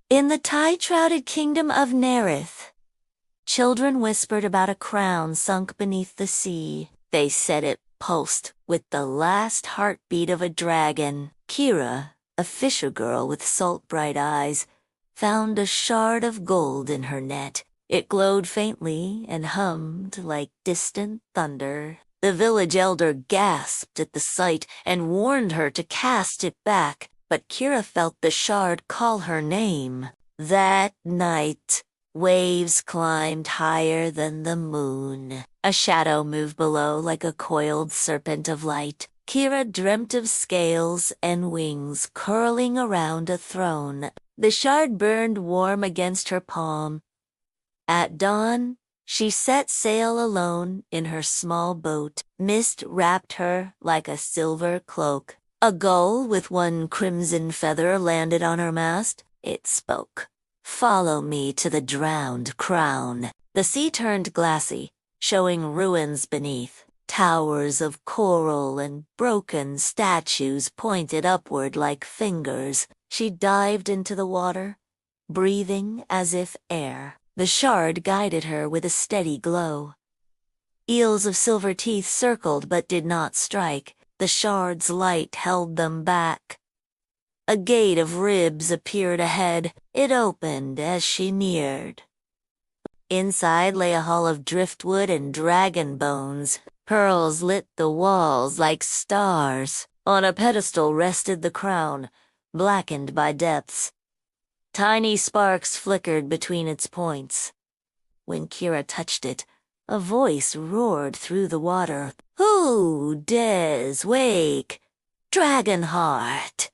In the tide-shrouded kingdom of Nerith, children whispered about a crown sunk beneath the sea. They said it pulsed with the last heartbeat of a dragon. Kira, a fisher girl with salt-bright eyes, found a shard of gold in her net. It glowed faintly and hummed like distant thunder. The village elder gasped at the sight and warned her to cast it back, but Kira felt the shard call her name. That night, waves climbed higher than the moon. A shadow moved below like a coiled serpent of light. Kira dreamt of scales and wings curling around a throne. The shard burned warm against her palm. At dawn, she set sail alone in her small boat. Mist wrapped her like a silver cloak. A gull with one crimson feather landed on her mast. It spoke. "Follow me to the drowned crown." The sea turned glassy, showing ruins beneath. Towers of coral and broken statues pointed upward like fingers. She dived into the water, breathing as if air. The shard guided her with a steady glow. Eels of silver teeth circled but did not strike. The shard's light held them back. A gate of ribs appeared ahead. It opened as she neared. Inside lay a hall of driftwood and dragon bones. Pearls lit the walls like stars. On a pedestal rested the crown, blackened by depths. Tiny sparks flickered between its points. When Kira touched it, a voice roared through the water. "Who dares wake Dragonheart?"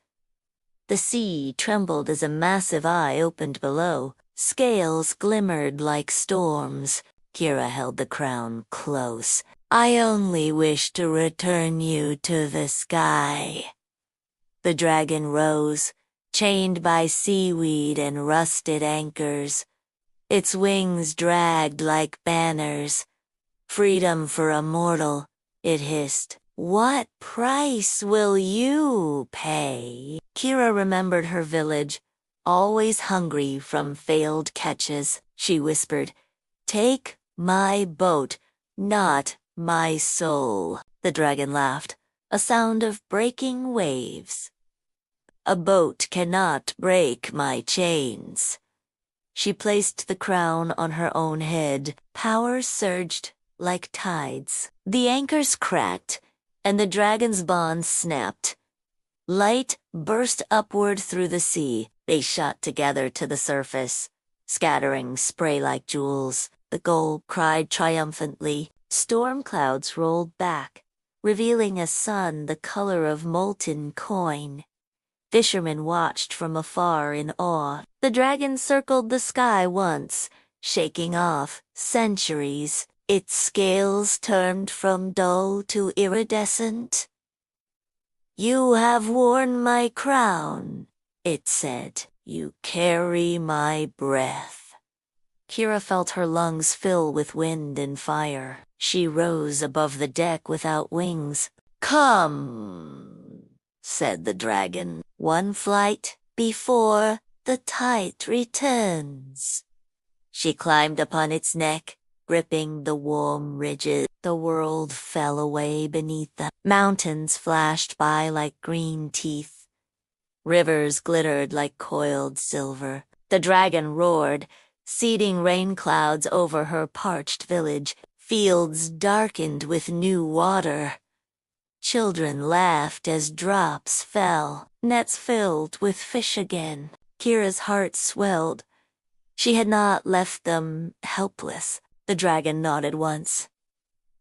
The sea trembled as a massive eye opened below. Scales glimmered like storms. Kira held the crown close. "I only wish to return you to the sky." The dragon rose, chained by seaweed and rusted anchors. Its wings dragged like banners. "Freedom for a mortal," it hissed. "What price will you pay?" Kira remembered her village, always hungry from failed catches. She whispered, "Take my boat, not my soul." The dragon laughed, a sound of breaking waves. "A boat cannot break my chains." She placed the crown on her own head. Power surged like tides. The anchors cracked, and the dragon's bonds snapped. Light burst upward through the sea. They shot together to the surface, scattering spray like jewels. The gull cried triumphantly. Storm clouds rolled back, revealing a sun the color of molten coin. Fishermen watched from afar in awe. The dragon circled the sky once, shaking off centuries. Its scales turned from dull to iridescent. "You have worn my crown," it said. "You carry my breath." Kira felt her lungs fill with wind and fire. She rose above the deck without wings. "Come," said the dragon. "One flight before the tide returns." She climbed upon its neck, gripping the warm ridges. The world fell away beneath them. Mountains flashed by like green teeth. Rivers glittered like coiled silver. The dragon roared, seeding rain clouds over her parched village. Fields darkened with new water. Children laughed as drops fell. Nets filled with fish again. Kira's heart swelled. She had not left them helpless. The dragon nodded once.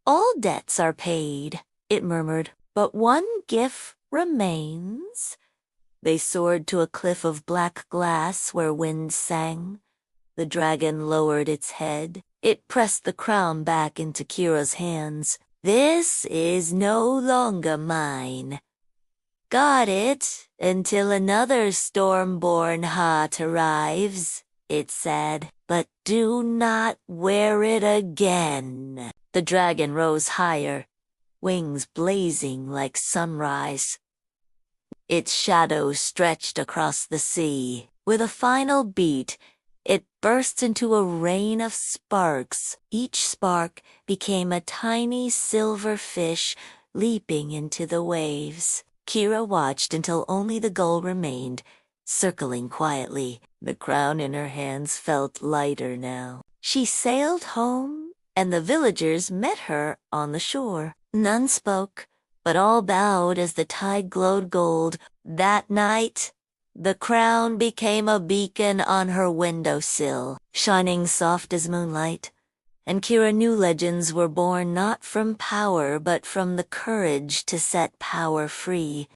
"All debts are paid," it murmured, "but one gift remains." They soared to a cliff of black glass where wind sang. The dragon lowered its head. It pressed the crown back into Kira's hands. "This is no longer mine. Guard it until another storm-born heart arrives," it said, "but do not wear it again." The dragon rose higher, wings blazing like sunrise. Its shadow stretched across the sea. With a final beat, it burst into a rain of sparks. Each spark became a tiny silver fish leaping into the waves. Kira watched until only the gull remained, circling quietly. The crown in her hands felt lighter now. She sailed home, and the villagers met her on the shore. None spoke, but all bowed as the tide glowed gold. That night, the crown became a beacon on her windowsill, shining soft as moonlight, and Kira knew legends were born not from power but from the courage to set power free.